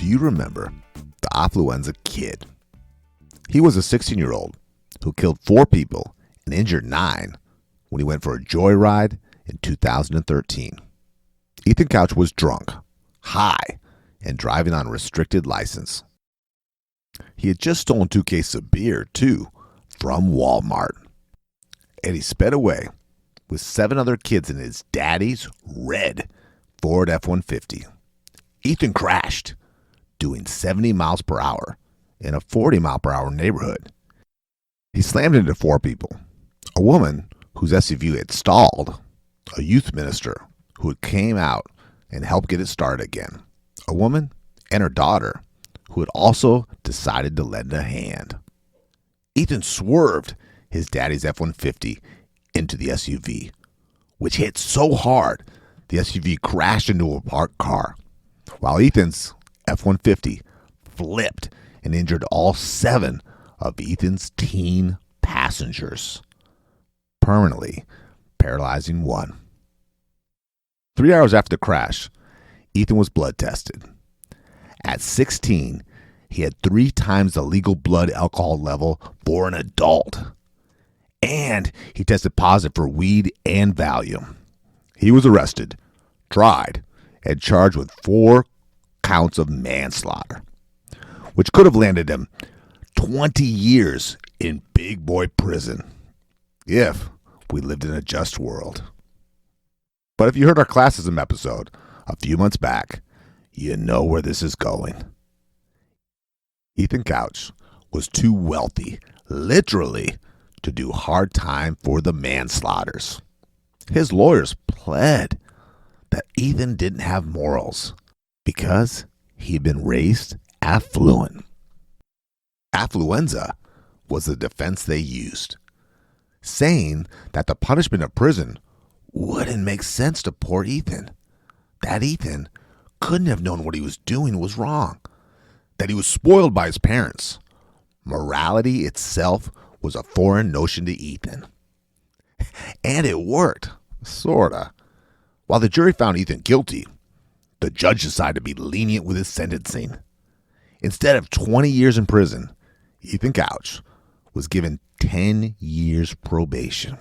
Do you remember the Affluenza Kid? He was a 16-year-old who killed 4 people and injured 9 when he went for a joyride in 2013. Ethan Couch was drunk, high, and driving on a restricted license. He had just stolen 2 cases of beer, too, from Walmart. And he sped away with 7 other kids in his daddy's red Ford F-150. Ethan crashed, doing 70 miles per hour in a 40 mile per hour neighborhood. He slammed into 4 people: a woman whose SUV had stalled, a youth minister who had came out and helped get it started again, a woman and her daughter who had also decided to lend a hand. Ethan swerved his daddy's F-150 into the SUV, which hit so hard the SUV crashed into a parked car, while Ethan's F-150 flipped and injured all 7 of Ethan's teen passengers, permanently paralyzing 1. 3 hours after the crash, Ethan was blood tested. At 16, he had 3 times the legal blood alcohol level for an adult. And he tested positive for weed and Valium. He was arrested, tried, and charged with 4 counts of manslaughter, which could have landed him 20 years in big boy prison if we lived in a just world. But if you heard our classism episode a few months back, you know where this is going. Ethan Couch was too wealthy, literally, to do hard time for the manslaughters. His lawyers pled that Ethan didn't have morals because he'd been raised affluent. Affluenza was the defense they used, saying that the punishment of prison wouldn't make sense to poor Ethan, that Ethan couldn't have known what he was doing was wrong, that he was spoiled by his parents. Morality itself was a foreign notion to Ethan. And it worked, sorta. While the jury found Ethan guilty, the judge decided to be lenient with his sentencing. Instead of 20 years in prison, Ethan Couch was given 10 years probation,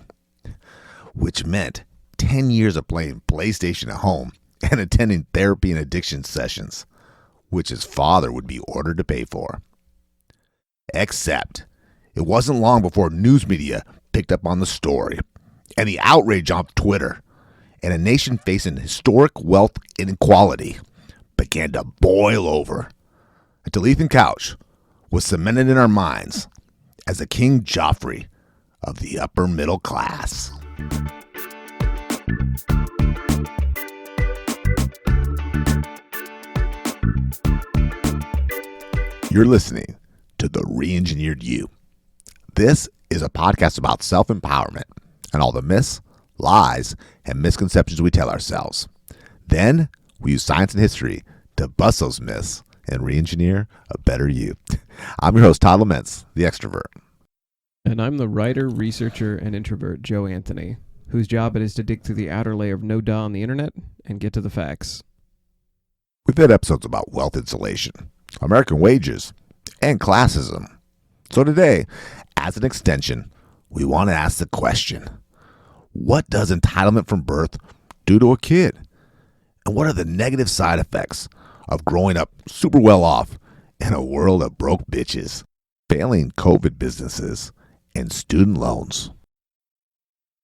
which meant 10 years of playing PlayStation at home and attending therapy and addiction sessions, which his father would be ordered to pay for. Except it wasn't long before news media picked up on the story, and the outrage on Twitter, and a nation facing historic wealth inequality began to boil over until Ethan Couch was cemented in our minds as the King Joffrey of the upper middle class. You're listening to The Re-Engineered You. This is a podcast about self-empowerment and all the myths, lies, and misconceptions we tell ourselves. Then we use science and history to bust those myths and re-engineer a better you. I'm your host, Todd Laments, the extrovert. And I'm the writer, researcher, and introvert, Joe Anthony, whose job it is to dig through the outer layer of no-duh on the internet and get to the facts. We've had episodes about wealth insulation, American wages, and classism. So today, as an extension, we want to ask the question: what does entitlement from birth do to a kid? And what are the negative side effects of growing up super well off in a world of broke bitches, failing COVID businesses, and student loans?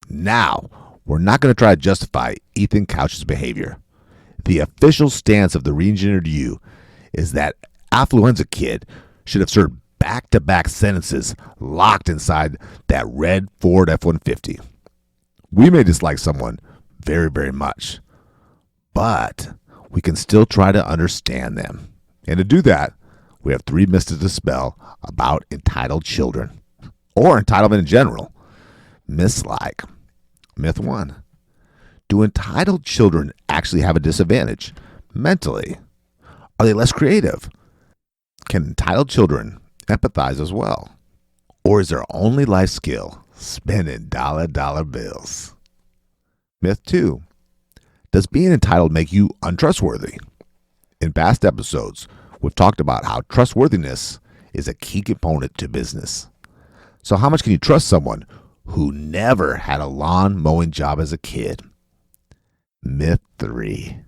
Now, we're not going to try to justify Ethan Couch's behavior. The official stance of the Re-Engineered You is that Affluenza Kid should have served back-to-back sentences locked inside that red Ford F-150. We may dislike someone very, very much, but we can still try to understand them. And to do that, we have 3 myths to dispel about entitled children, or entitlement in general. Myths like: Myth 1. Do entitled children actually have a disadvantage mentally? Are they less creative? Can entitled children empathize as well? Or is their only life skill spending dollar bills? Myth 2. Does being entitled make you untrustworthy? In past episodes, we've talked about how trustworthiness is a key component to business. So how much can you trust someone who never had a lawn mowing job as a kid? Myth 3.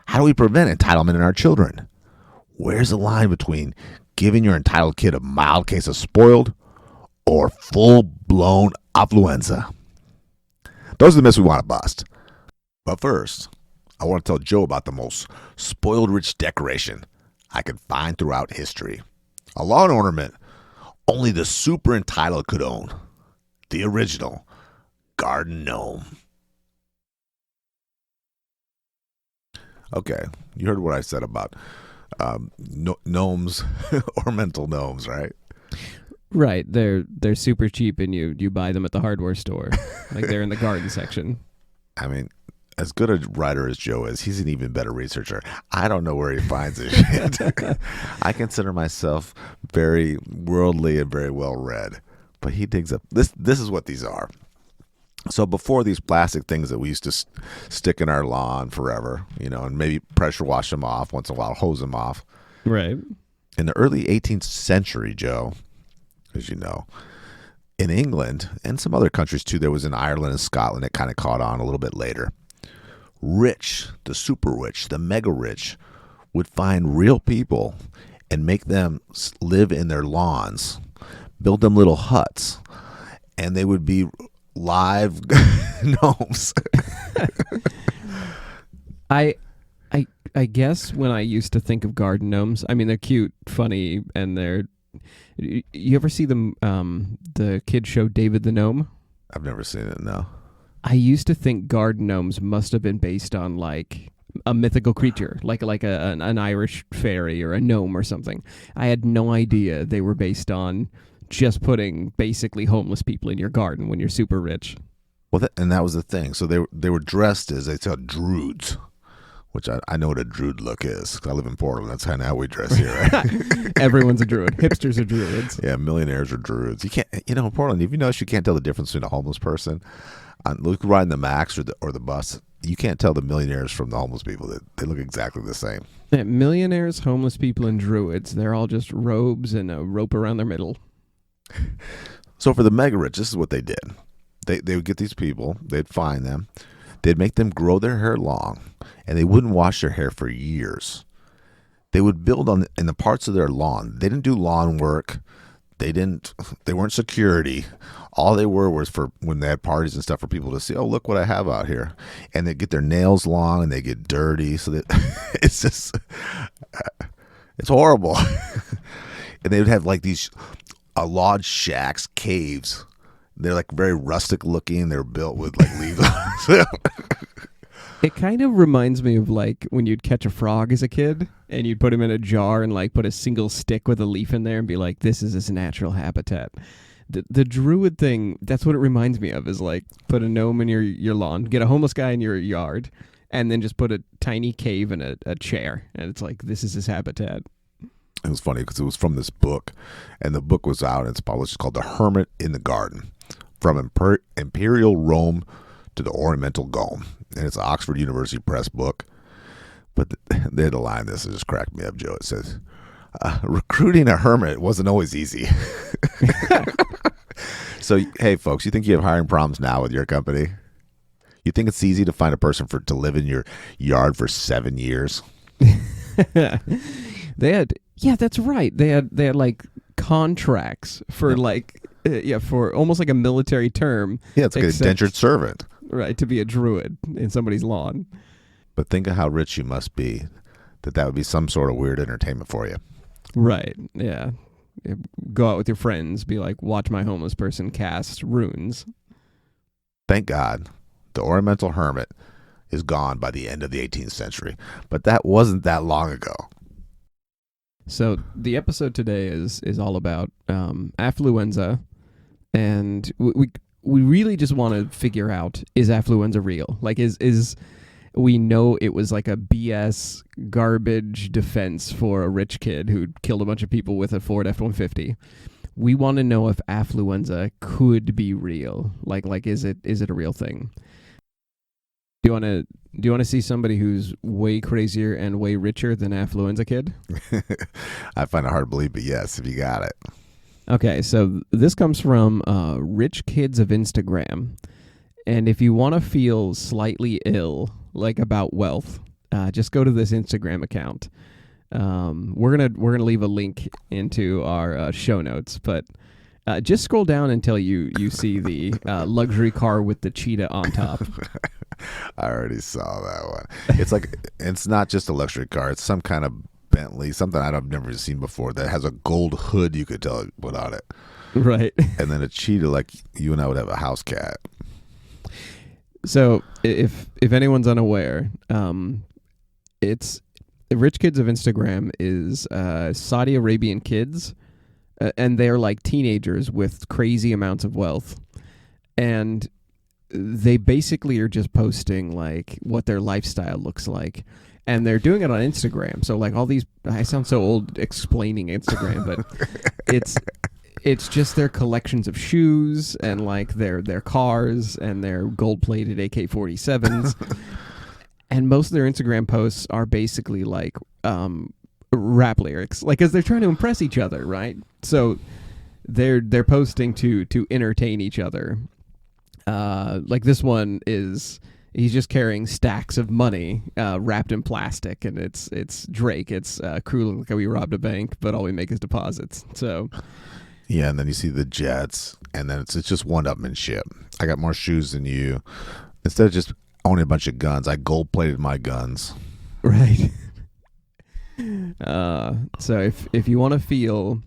How do we prevent entitlement in our children? Where's the line between giving your entitled kid a mild case of spoiled or full-blown affluenza? Those are the myths we want to bust. But first, I want to tell Joe about the most spoiled rich decoration I could find throughout history. A lawn ornament only the super entitled could own. The original garden gnome. Okay, you heard what I said about gnomes, ornamental gnomes, right? Right. They're super cheap, and you buy them at the hardware store. Like they're in the garden section. I mean, as good a writer as Joe is, he's an even better researcher. I don't know where he finds his shit. I consider myself very worldly and very well read, but he digs up. This is what these are. So before these plastic things that we used to stick in our lawn forever, and maybe pressure wash them off once in a while, hose them off. Right. In the early 18th century, Joe, as you know, in England and some other countries too, there was in Ireland and Scotland, it kind of caught on a little bit later. Rich, the super rich, the mega rich would find real people and make them live in their lawns, build them little huts, and they would be live gnomes. I guess when I used to think of garden gnomes, I mean they're cute, funny, and they're. You ever see the kid show David the Gnome? I've never seen it. No. I used to think garden gnomes must have been based on like a mythical creature, like an Irish fairy or a gnome or something. I had no idea they were based on just putting basically homeless people in your garden when you're super rich. Well, that was the thing. So they were dressed as, they said, druids, which I know what a druid look is because I live in Portland. That's kind of how we dress here, right? Everyone's a druid. Hipsters are druids. Yeah, millionaires are druids. You can't, in Portland, if you notice, you can't tell the difference between a homeless person. Look, riding the Max or the bus, you can't tell the millionaires from the homeless people. They look exactly the same. Yeah, millionaires, homeless people, and druids, they're all just robes and a rope around their middle. So for the mega rich, this is what they did. They would get these people, they'd find them, they'd make them grow their hair long, and they wouldn't wash their hair for years. They would build in the parts of their lawn. They didn't do lawn work. They weren't security. All they were was for when they had parties and stuff for people to see, oh, look what I have out here. And they'd get their nails long and they get dirty. So that it's just, it's horrible. And they would have like these lodge shacks, caves. They're like very rustic looking. They're built with like leaves. It kind of reminds me of like when you'd catch a frog as a kid and you'd put him in a jar and like put a single stick with a leaf in there and be like, this is his natural habitat. The druid thing, that's what it reminds me of, is like put a gnome in your lawn, get a homeless guy in your yard, and then just put a tiny cave and a chair. And it's like, this is his habitat. It was funny because it was from this book, and the book was out and it's published. It's called The Hermit in the Garden, From Imperial Rome to the Ornamental Gnome. And it's an Oxford University Press book. But they had a line, this just cracked me up, Joe. It says, recruiting a hermit wasn't always easy. So, hey, folks, you think you have hiring problems now with your company? You think it's easy to find a person to live in your yard for 7 years? That's right. They had like contracts for for almost like a military term. Yeah, it's like an indentured servant. Right, to be a druid in somebody's lawn. But think of how rich you must be that would be some sort of weird entertainment for you. Right, yeah. Go out with your friends, be like, watch my homeless person cast runes. Thank God the ornamental hermit is gone by the end of the 18th century. But that wasn't that long ago. So the episode today is all about affluenza, and we really just want to figure out, is affluenza real? Like, is we know it was like a BS garbage defense for a rich kid who killed a bunch of people with a Ford F-150. We want to know if affluenza could be real. Like is it a real thing? Do you want to see somebody who's way crazier and way richer than Affluenza Kid? I find it hard to believe, but yes, if you got it. Okay, so this comes from Rich Kids of Instagram. And if you want to feel slightly ill, like about wealth, just go to this Instagram account. We're gonna leave a link into our show notes, but just scroll down until you see the luxury car with the cheetah on top. I already saw that one. It's like, it's not just a luxury car. It's some kind of Bentley, something I've never seen before that has a gold hood you could tell put on it. Right. And then a cheetah like you and I would have a house cat. So if anyone's unaware, it's Rich Kids of Instagram is Saudi Arabian kids, and they're like teenagers with crazy amounts of wealth. And they basically are just posting like what their lifestyle looks like, and they're doing it on Instagram. So like all these, I sound so old explaining Instagram, but it's just their collections of shoes and like their cars and their gold-plated AK-47s. And most of their Instagram posts are basically like rap lyrics, like as they're trying to impress each other, right? So they're posting to entertain each other. Like this one he's just carrying stacks of money wrapped in plastic, and it's Drake. It's crew look like we robbed a bank, but all we make is deposits. So yeah, and then you see the jets, and then it's just one-upmanship. I got more shoes than you. Instead of just owning a bunch of guns, I gold-plated my guns. Right. So if you want to feel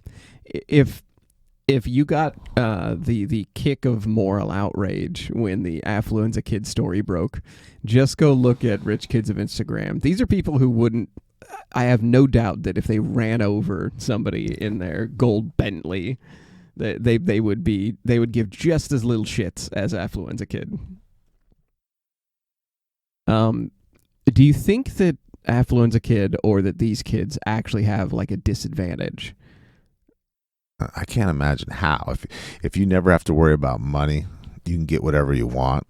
if you got the kick of moral outrage when the Affluenza Kid story broke, just go look at Rich Kids of Instagram. These are people who wouldn't. I have no doubt that if they ran over somebody in their gold Bentley, they would give just as little shits as Affluenza Kid. Do you think that Affluenza Kid or that these kids actually have like a disadvantage? I can't imagine how. If you never have to worry about money, you can get whatever you want.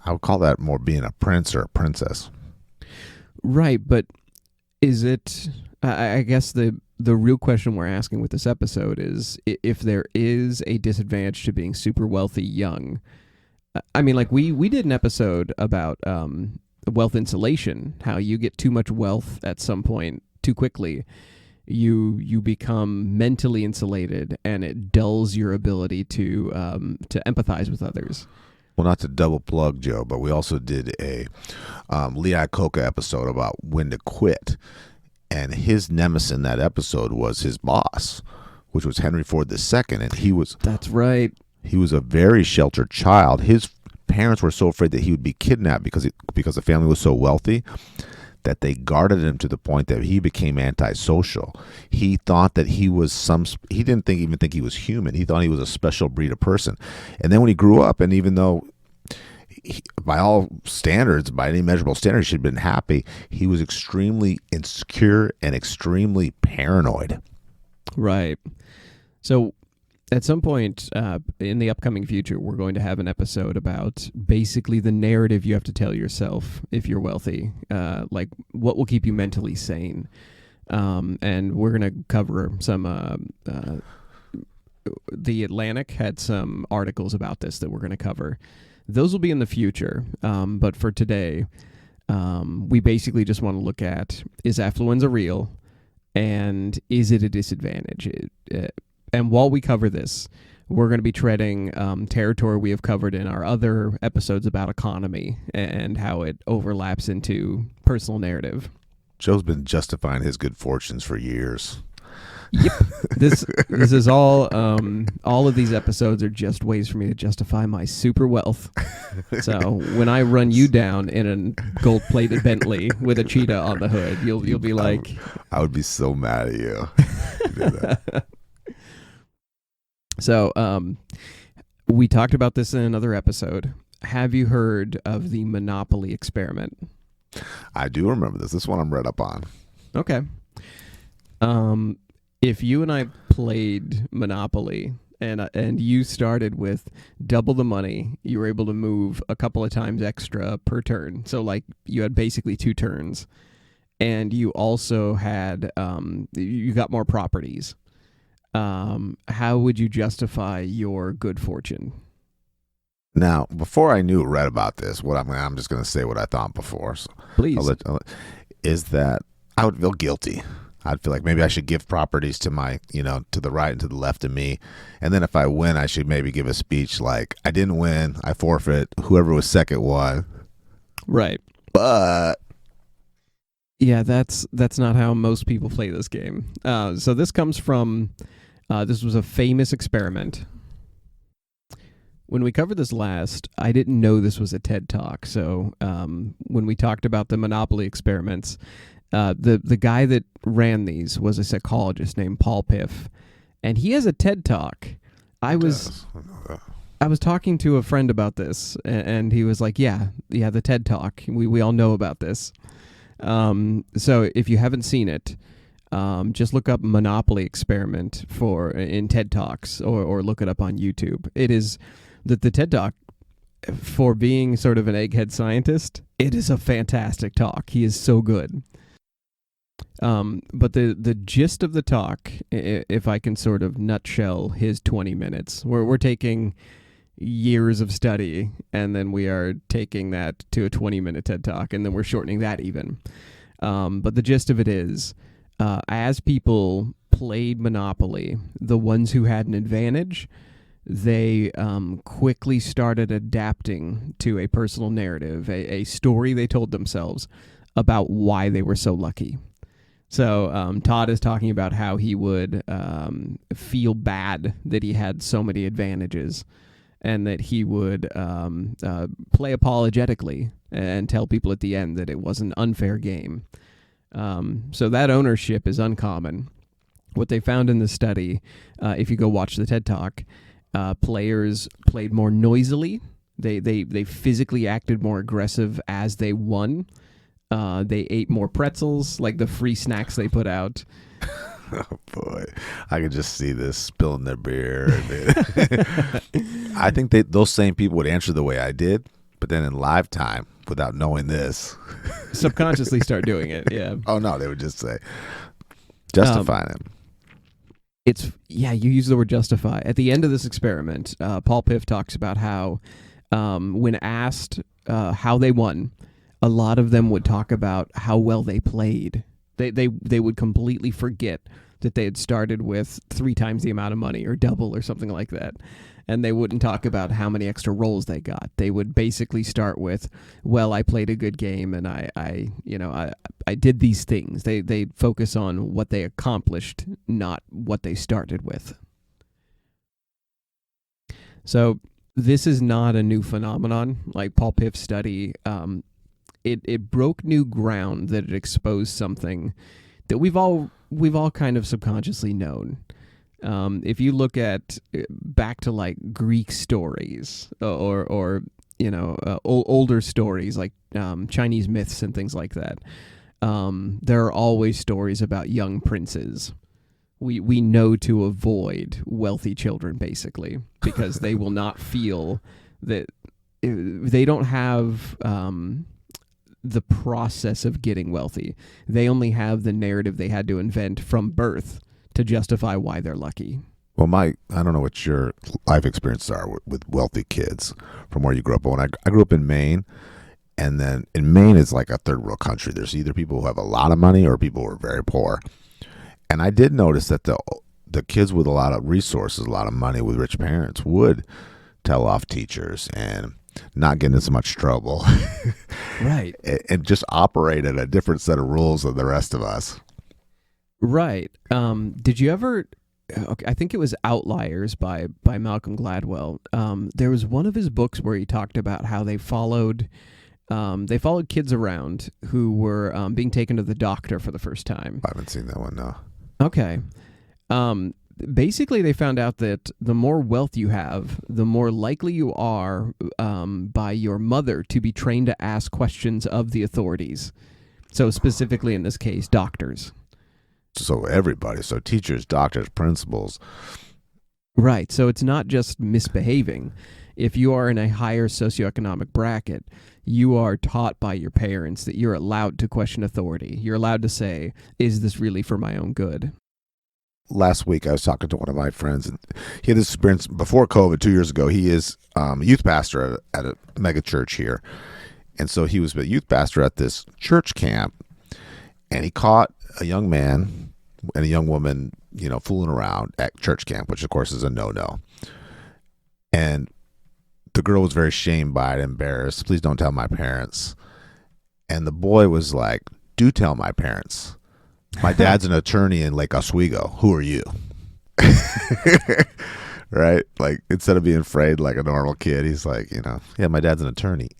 I would call that more being a prince or a princess. Right, but is it? I guess the real question we're asking with this episode is if there is a disadvantage to being super wealthy young. I mean, like we did an episode about wealth insulation, how you get too much wealth at some point too quickly. You become mentally insulated, and it dulls your ability to empathize with others. Well, not to double plug, Joe, but we also did a Lee Iacocca episode about when to quit, and his nemesis in that episode was his boss, which was Henry Ford II, and he was. That's right. He was a very sheltered child. His parents were so afraid that he would be kidnapped because the family was so wealthy, that they guarded him to the point that he became antisocial. He thought that he was he didn't even think he was human. He thought he was a special breed of person. And then when he grew up, and even though by all standards, by any measurable standard, he should have been happy, he was extremely insecure and extremely paranoid. Right. So at some point in the upcoming future, we're going to have an episode about basically the narrative you have to tell yourself if you're wealthy, like what will keep you mentally sane. And we're going to cover some, The Atlantic had some articles about this that we're going to cover. Those will be in the future. But for today, we basically just want to look at, is affluenza real? And is it a disadvantage? And while we cover this, we're going to be treading territory we have covered in our other episodes about economy and how it overlaps into personal narrative. Joe's been justifying his good fortunes for years. Yep. This is all of these episodes are just ways for me to justify my super wealth. So when I run you down in a gold-plated Bentley with a cheetah on the hood, you'll be like, I would be so mad at you. If you did that. So, we talked about this in another episode. Have you heard of the Monopoly experiment? I do remember this. This one I'm read up on. Okay. If you and I played Monopoly, and you started with double the money. You were able to move a couple of times extra per turn. So like you had basically 2 turns, and you also had you got more properties. How would you justify your good fortune? Now, before I read about this, I'm just going to say what I thought before. So Please. Is that I would feel guilty. I'd feel like maybe I should give properties to my, to the right and to the left of me. And then if I win, I should maybe give a speech like, I didn't win, I forfeit, whoever was second won. Right. But yeah, that's not how most people play this game. So this comes from, this was a famous experiment. When we covered this last, I didn't know this was a TED Talk. So when we talked about the Monopoly experiments, the guy that ran these was a psychologist named Paul Piff, and he has a TED Talk. I was talking to a friend about this, and he was like, yeah, the TED Talk. We all know about this. So if you haven't seen it, just look up Monopoly experiment in TED Talks, or look it up on YouTube. It is the TED Talk, for being sort of an egghead scientist, it is a fantastic talk. He is so good. But the gist of the talk, if I can sort of nutshell his 20 minutes, we're taking years of study, and then we are taking that to a 20-minute TED Talk, and then we're shortening that even. But the gist of it is, as people played Monopoly, the ones who had an advantage, they quickly started adapting to a personal narrative, a story they told themselves about why they were so lucky. So Todd is talking about how he would feel bad that he had so many advantages, and that he would play apologetically and tell people at the end that it was an unfair game. So that ownership is uncommon. What they found in the study, if you go watch the TED Talk, players played more noisily. They physically acted more aggressive as they won. They ate more pretzels, like the free snacks they put out. Oh boy, I could just see this spilling their beer. I think those same people would answer the way I did, but then in live time, without knowing this, subconsciously start doing it. Yeah. Oh no, they would just say justify them. You use the word justify. At the end of this experiment, Paul Piff talks about how, when asked how they won, a lot of them would talk about how well they played. They would completely forget that they had started with 3 times the amount of money, or double, or something like that. And they wouldn't talk about how many extra rolls they got. They would basically start with, well, I played a good game, and I did these things. They focus on what they accomplished, not what they started with. So this is not a new phenomenon. Like Paul Piff's study, it broke new ground, that it exposed something that we've all kind of subconsciously known. If you look at back to like Greek stories, or older stories like Chinese myths and things like that, there are always stories about young princes. We know to avoid wealthy children, basically, because they will not feel that they don't have the process of getting wealthy. They only have the narrative they had to invent from birth to justify why they're lucky. Well, I don't know what your life experiences are with wealthy kids from where you grew up. When I grew up in Maine, and then in Maine is like a third world country. There's either people who have a lot of money or people who are very poor. And I did notice that the kids with a lot of resources, a lot of money, with rich parents would tell off teachers and not get in as much trouble. Right. And just operate at a different set of rules than the rest of us. Right. Did you ever... Okay, I think it was Outliers by Malcolm Gladwell. There was one of his books where he talked about how they followed kids around who were being taken to the doctor for the first time. I haven't seen that one, no. Okay. Basically, they found out that the more wealth you have, the more likely you are by your mother to be trained to ask questions of the authorities. So specifically in this case, doctors. So everybody, so teachers, doctors, principals. Right. So it's not just misbehaving. If you are in a higher socioeconomic bracket, you are taught by your parents that you're allowed to question authority. You're allowed to say, is this really for my own good? Last week, I was talking to one of my friends, and he had this experience before COVID 2 years ago. He is a youth pastor at a mega church here. And so he was a youth pastor at this church camp, and he caught a young man and a young woman, fooling around at church camp, which of course is a no-no. And the girl was very shamed by it, embarrassed. Please don't tell my parents. And the boy was like, do tell my parents. My dad's an attorney in Lake Oswego. Who are you? Right? Like, instead of being afraid like a normal kid, he's like, yeah, my dad's an attorney.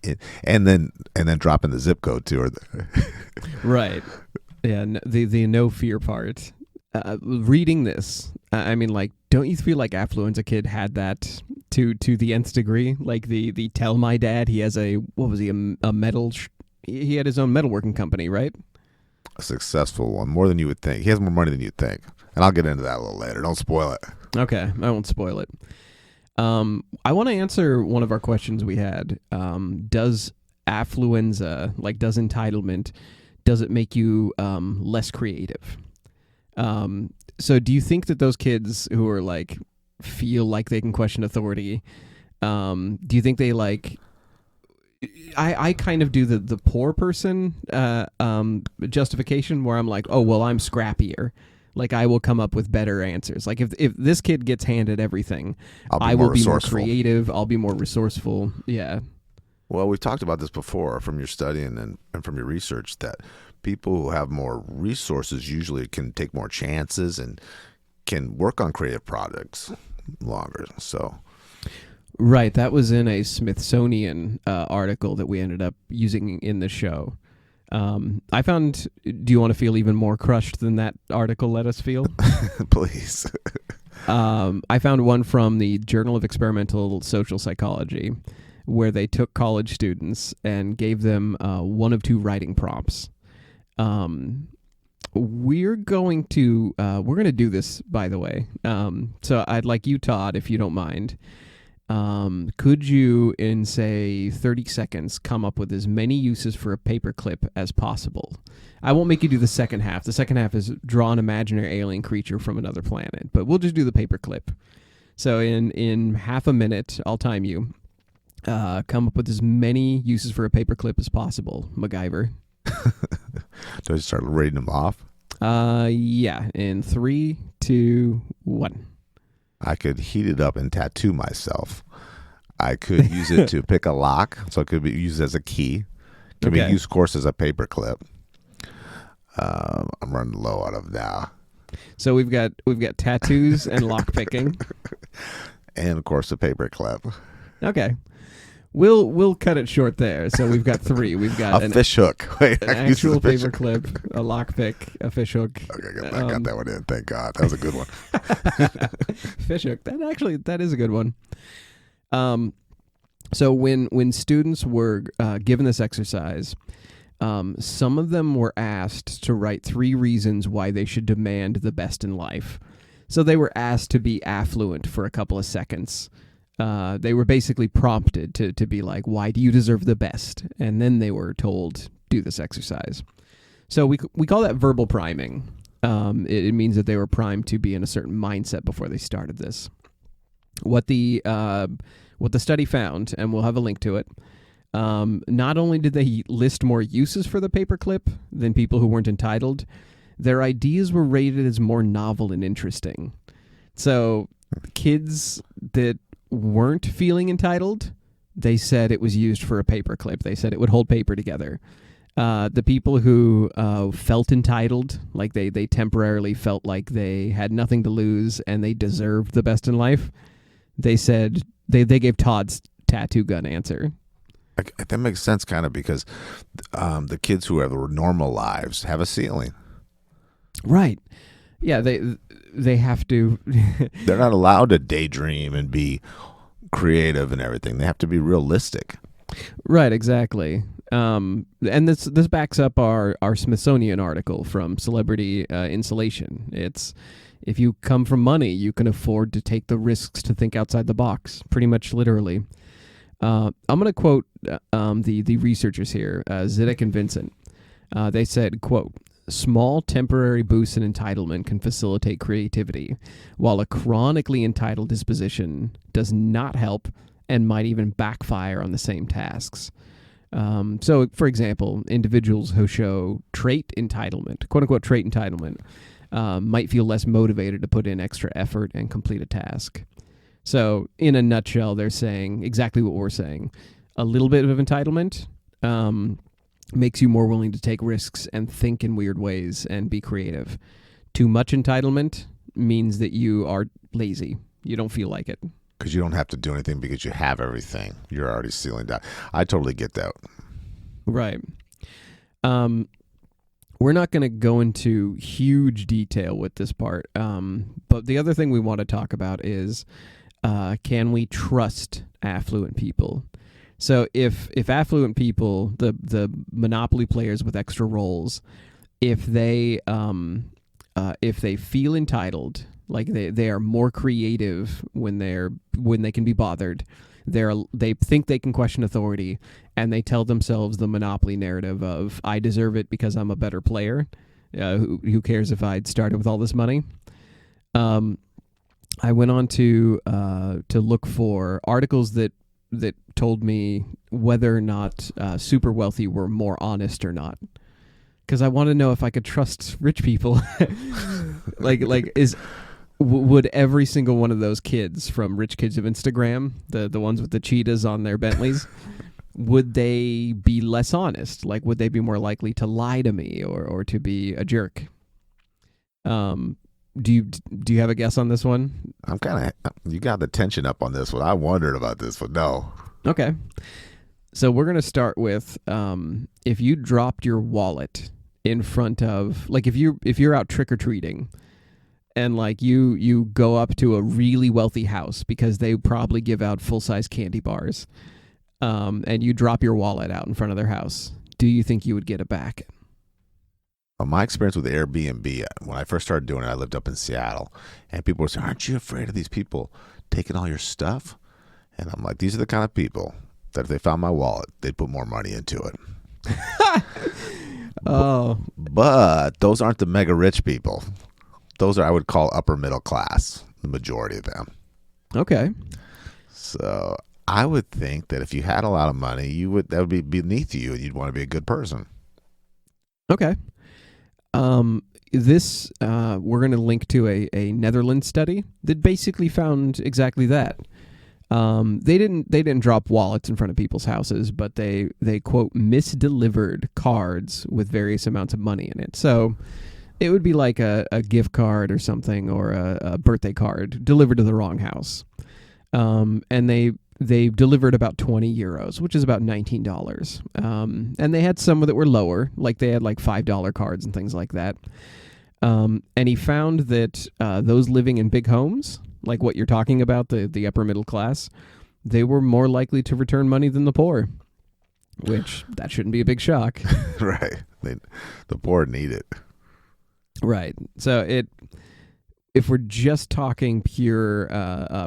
And then dropping the zip code to her. Right. Yeah, the no fear part. Reading this, I mean, like, don't you feel like Affluenza Kid had that to the nth degree? Like the tell my dad he has a metal. He had his own metalworking company, right? A successful one, more than you would think. He has more money than you'd think, and I'll get into that a little later. Don't spoil it. Okay, I won't spoil it. I want to answer one of our questions we had. Does affluenza, does entitlement, does it make you less creative? So do you think that those kids who are feel like they can question authority, do you think they I kind of do the poor person justification where I'm like, oh, well, I'm scrappier. I will come up with better answers. If this kid gets handed everything, I will be more creative. I'll be more resourceful. Yeah. Well, we've talked about this before from your studying and from your research that people who have more resources usually can take more chances and can work on creative projects longer. So, right, that was in a Smithsonian article that we ended up using in the show. I found. Do you want to feel even more crushed than that article let us feel? Please. I found one from the Journal of Experimental Social Psychology, where they took college students and gave them one of two writing prompts. We're going to do this, by the way. So I'd like you, Todd, if you don't mind. Could you, in say 30 seconds, come up with as many uses for a paperclip as possible? I won't make you do the second half. The second half is draw an imaginary alien creature from another planet, but we'll just do the paperclip. So in half a minute, I'll time you. Come up with as many uses for a paperclip as possible, MacGyver. Do I start reading them off? Yeah. In 3, 2, 1. I could heat it up and tattoo myself. I could use it to pick a lock, so it could be used as a key. It could be used, of course, as a paperclip. I'm running low out of now. So we've got tattoos and lock picking, and of course a paperclip. Okay. We'll cut it short there. So we've got 3. We've got a fish hook. Wait, an actual paperclip, a lockpick, a fish hook. Okay, I got that one in. Thank God. That was a good one. Fish hook. That is a good one. So when students were given this exercise, some of them were asked to write 3 reasons why they should demand the best in life. So they were asked to be affluent for a couple of seconds. They were basically prompted to be like, why do you deserve the best? And then they were told, do this exercise. So we call that verbal priming. It means that they were primed to be in a certain mindset before they started this. What the study found, and we'll have a link to it, not only did they list more uses for the paperclip than people who weren't entitled, their ideas were rated as more novel and interesting. So kids that weren't feeling entitled, they said it was used for a paperclip. They said it would hold paper together. The people who felt entitled, like they temporarily felt like they had nothing to lose and they deserved the best in life, they said they gave Todd's tattoo gun answer. That makes sense, kind of, because the kids who have normal lives have a ceiling. Right. Yeah, they have to. They're not allowed to daydream and be creative and everything. They have to be realistic. Right, exactly. And this backs up our Smithsonian article from Celebrity Insulation. If you come from money, you can afford to take the risks to think outside the box, pretty much literally. I'm going to quote the researchers here, Zidek and Vincent. They said, quote, "Small temporary boosts in entitlement can facilitate creativity, while a chronically entitled disposition does not help and might even backfire on the same tasks." So, for example, individuals who show trait entitlement, quote-unquote trait entitlement, might feel less motivated to put in extra effort and complete a task. So, in a nutshell, they're saying exactly what we're saying. A little bit of entitlement makes you more willing to take risks and think in weird ways and be creative. Too much entitlement means that you are lazy. You don't feel like it. Because you don't have to do anything because you have everything. You're already sealing down. I totally get that. Right. We're not going to go into huge detail with this part. But the other thing we want to talk about is, can we trust affluent people? So if affluent people, the Monopoly players with extra rolls, if they feel entitled, like they are more creative when they can be bothered, they think they can question authority, and they tell themselves the Monopoly narrative of "I deserve it because I'm a better player." Who cares if I'd started with all this money? I went on to look for articles that told me whether or not super wealthy were more honest or not, because I want to know if I could trust rich people. Would every single one of those kids from Rich Kids of Instagram, the ones with the cheetahs on their Bentleys, would they be less honest? Like, would they be more likely to lie to me or to be a jerk? Do you have a guess on this one? You got the tension up on this one. I wondered about this one. No. Okay. So we're going to start with, if you dropped your wallet in front of, like, if you're out trick-or-treating, and like you go up to a really wealthy house because they probably give out full-size candy bars, and you drop your wallet out in front of their house, do you think you would get it back? My experience with Airbnb, when I first started doing it, I lived up in Seattle, and people were saying, "Aren't you afraid of these people taking all your stuff?" And I'm like, these are the kind of people that if they found my wallet, they'd put more money into it. Oh. But those aren't the mega rich people. Those are, I would call, upper middle class, the majority of them. Okay. So I would think that if you had a lot of money, that would be beneath you, and you'd want to be a good person. Okay. This we're going to link to a Netherlands study that basically found exactly that. They didn't drop wallets in front of people's houses, but they quote misdelivered cards with various amounts of money in it. So it would be like a gift card or something, or a birthday card delivered to the wrong house. And they delivered about 20 euros, which is about $19. And they had some that were lower, like they had like $5 cards and things like that. And he found that those living in big homes, like what you're talking about, the upper middle class, they were more likely to return money than the poor, which that shouldn't be a big shock. Right. The poor need it. Right. So if we're just talking pure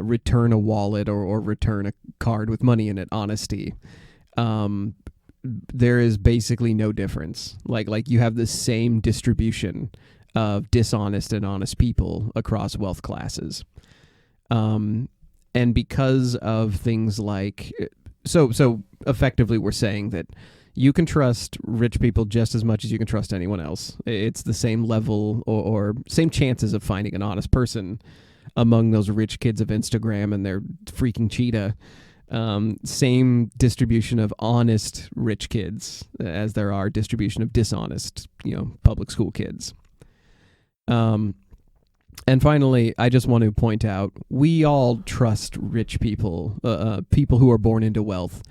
return a wallet or return a card with money in it, honesty, there is basically no difference. Like you have the same distribution of dishonest and honest people across wealth classes. And because of things like, so effectively we're saying that you can trust rich people just as much as you can trust anyone else. It's the same level or same chances of finding an honest person among those rich kids of Instagram and their freaking cheetah. Same distribution of honest rich kids as there are distribution of dishonest, public school kids. And finally, I just want to point out, we all trust rich people, people who are born into wealth.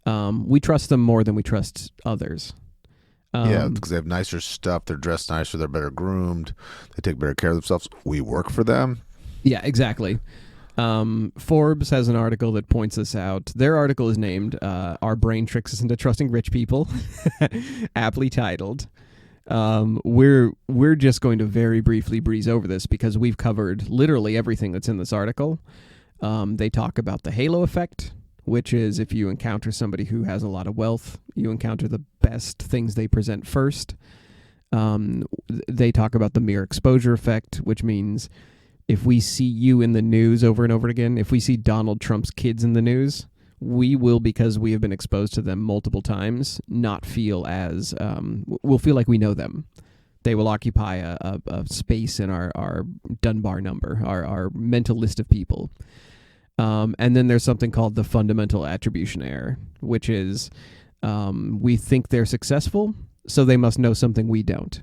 We trust them more than we trust others. Yeah, because they have nicer stuff. They're dressed nicer. They're better groomed. They take better care of themselves. We work for them. Yeah, exactly. Forbes has an article that points this out. Their article is named "Our Brain Tricks Us into Trusting Rich People," aptly titled. We're just going to very briefly breeze over this because we've covered literally everything that's in this article. They talk about the halo effect, which is if you encounter somebody who has a lot of wealth, you encounter the best things they present first. They talk about the mere exposure effect, which means if we see you in the news over and over again, if we see Donald Trump's kids in the news, we will, because we have been exposed to them multiple times, not feel as, we'll feel like we know them. They will occupy a space in our Dunbar number, our mental list of people. And then there's something called the fundamental attribution error, which is we think they're successful, so they must know something we don't.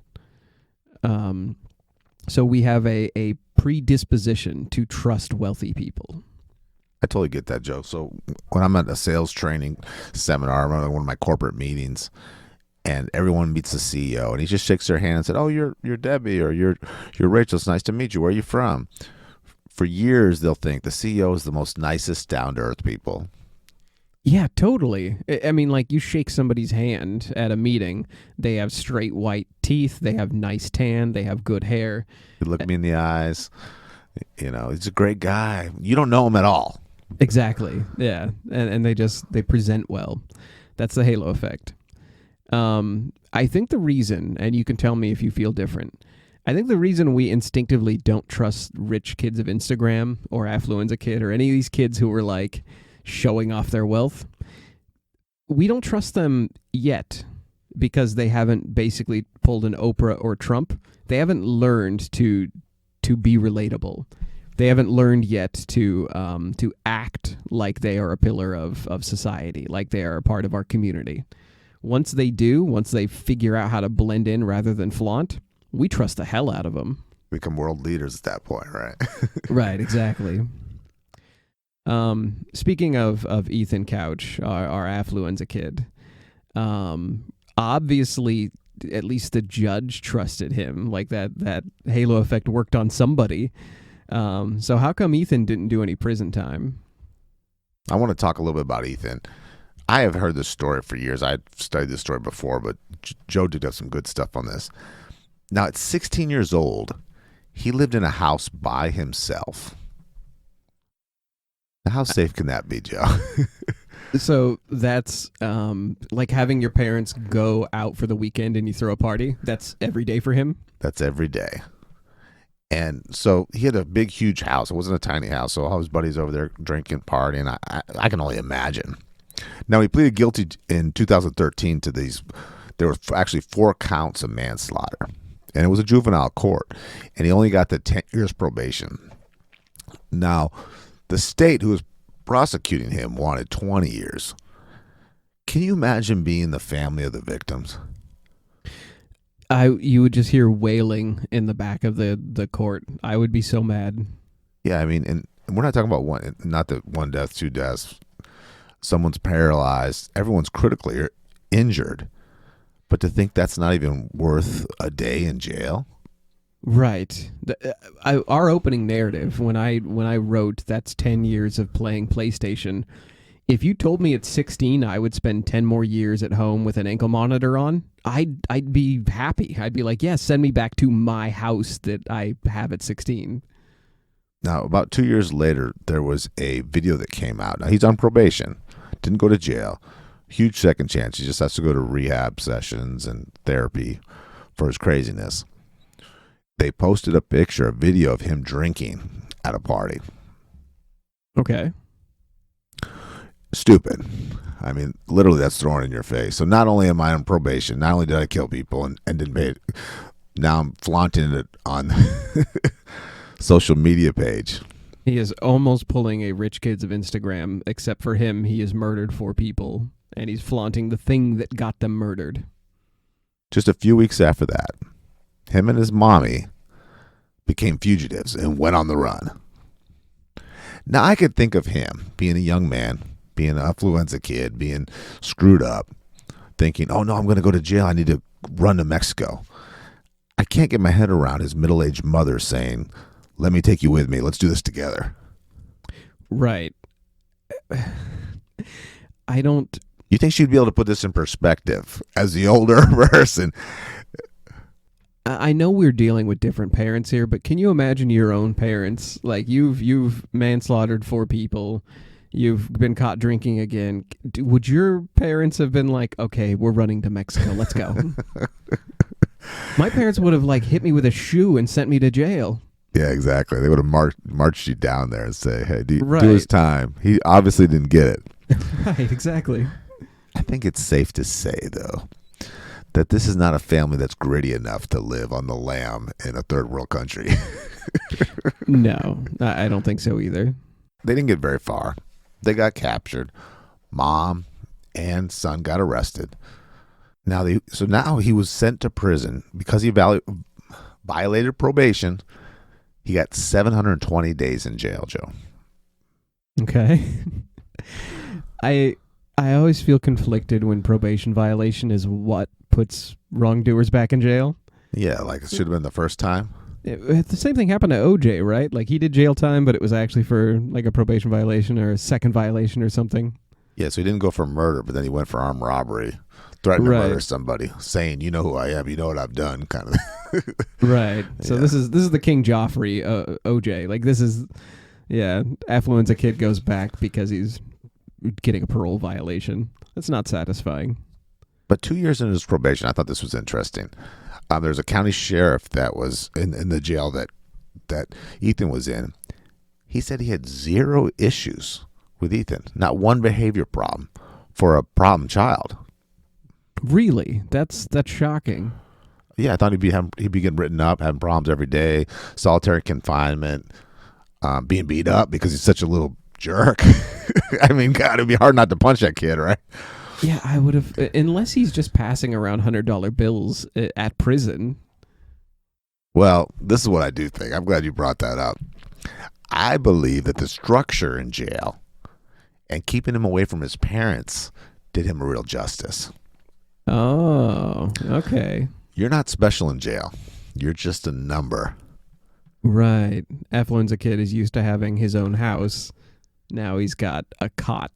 So we have a predisposition to trust wealthy people. I totally get that, Joe. So when I'm at a sales training seminar, I'm at one of my corporate meetings, and everyone meets the CEO, and he just shakes their hand and said, "Oh, you're Debbie, or you're Rachel. It's nice to meet you. Where are you from?" For years, they'll think the CEO is the most nicest, down-to-earth people. Yeah, totally. I mean, like, you shake somebody's hand at a meeting, they have straight white teeth, they have nice tan, they have good hair. You look me in the eyes. He's a great guy. You don't know him at all. Exactly. Yeah. And they present well. That's the halo effect. I think the reason, and you can tell me if you feel different, I think the reason we instinctively don't trust rich kids of Instagram or Affluenza Kid or any of these kids who are like showing off their wealth, we don't trust them yet because they haven't basically pulled an Oprah or Trump. They haven't learned to be relatable. They haven't learned yet to act like they are a pillar of society, like they are a part of our community. Once they figure out how to blend in rather than flaunt, we trust the hell out of them. Become world leaders at that point, right? Right, exactly. Speaking of Ethan Couch, our Affluenza Kid, obviously at least the judge trusted him. Like that halo effect worked on somebody. So how come Ethan didn't do any prison time? I want to talk a little bit about Ethan. I have heard this story for years. I'd studied this story before, but Joe did have some good stuff on this. Now, at 16 years old, he lived in a house by himself. Now, how safe can that be, Joe? So that's like having your parents go out for the weekend and you throw a party. That's every day for him? That's every day. And so he had a big, huge house. It wasn't a tiny house. So all his buddies over there drinking, partying. I can only imagine. Now, he pleaded guilty in 2013 to these. There were actually 4 counts of manslaughter. And it was a juvenile court. And he only got the 10 years probation. Now, the state who was prosecuting him wanted 20 years. Can you imagine being the family of the victims? You would just hear wailing in the back of the court. I would be so mad. Yeah, I mean, and we're not talking about not the 1 death, 2 deaths. Someone's paralyzed. Everyone's critically injured. But to think that's not even worth a day in jail? Right. Our opening narrative, when I wrote that's 10 years of playing PlayStation, if you told me at 16 I would spend 10 more years at home with an ankle monitor on, I'd be happy. I'd be like, yes, send me back to my house that I have at 16. Now, about 2 years later, there was a video that came out. Now, he's on probation, didn't go to jail. Huge second chance. He just has to go to rehab sessions and therapy for his craziness. They posted a video of him drinking at a party. Okay. Stupid. I mean, literally, that's thrown in your face. So not only am I on probation, not only did I kill people and didn't pay it, now I'm flaunting it on social media page. He is almost pulling a rich kids of Instagram, except for him, he has murdered 4 people, and he's flaunting the thing that got them murdered. Just a few weeks after that, him and his mommy became fugitives and went on the run. Now, I could think of him being a young man, being an Affluenza Kid, being screwed up, thinking, oh, no, I'm going to go to jail. I need to run to Mexico. I can't get my head around his middle-aged mother saying, let me take you with me. Let's do this together. Right. I don't... You think she'd be able to put this in perspective as the older person? I know we're dealing with different parents here, but can you imagine your own parents? Like you've manslaughtered 4 people, you've been caught drinking again. Would your parents have been like, "Okay, we're running to Mexico. Let's go"? My parents would have like hit me with a shoe and sent me to jail. Yeah, exactly. They would have marched you down there and say, "Hey, do Right. his time." He obviously didn't get it. Right, exactly. I think it's safe to say, though, that this is not a family that's gritty enough to live on the lam in a third world country. No, I don't think so either. They didn't get very far. They got captured. Mom and son got arrested. Now he was sent to prison because he violated probation. He got 720 days in jail, Joe. Okay. I always feel conflicted when probation violation is what puts wrongdoers back in jail. Yeah, like it should have been the first time. The same thing happened to OJ, right? Like he did jail time, but it was actually for like a probation violation or a second violation or something. Yeah, so he didn't go for murder, but then he went for armed robbery, threatening to murder somebody, saying, "You know who I am, you know what I've done," kind of. Right. So Yeah. this is the King Joffrey OJ. Like this is, yeah, Affluenza Kid goes back because he's getting a parole violation. That's not satisfying. But 2 years into his probation, I thought this was interesting. There's a county sheriff that was in the jail that Ethan was in. He said he had 0 issues with Ethan, not one behavior problem for a problem child. Really? That's shocking. Yeah, I thought he'd be getting written up, having problems every day, solitary confinement, being beat up because he's such a little jerk. I mean, God, it'd be hard not to punch that kid, right? Yeah, I would have, unless he's just passing around $100 bills at prison. Well, this is what I do think. I'm glad you brought that up. I believe that the structure in jail and keeping him away from his parents did him a real justice. Oh, okay. You're not special in jail. You're just a number. Right. Affluenza Kid is used to having his own house. Now he's got a cot.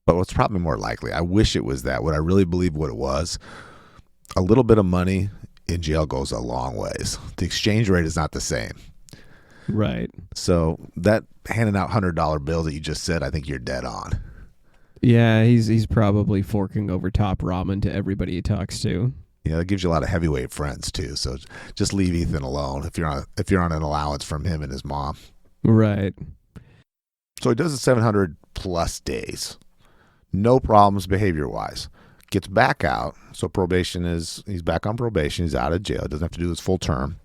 But what's probably more likely, I wish it was that. What I really believe what it was, a little bit of money in jail goes a long ways. The exchange rate is not the same. Right. So that handing out $100 bills that you just said, I think you're dead on. Yeah, he's probably forking over top ramen to everybody he talks to. You know, that gives you a lot of heavyweight friends too. So just leave Ethan alone if you're on an allowance from him and his mom. Right. So he does the 700 plus days. No problems behavior wise. Gets back out. So he's back on probation. He's out of jail. Doesn't have to do his full term,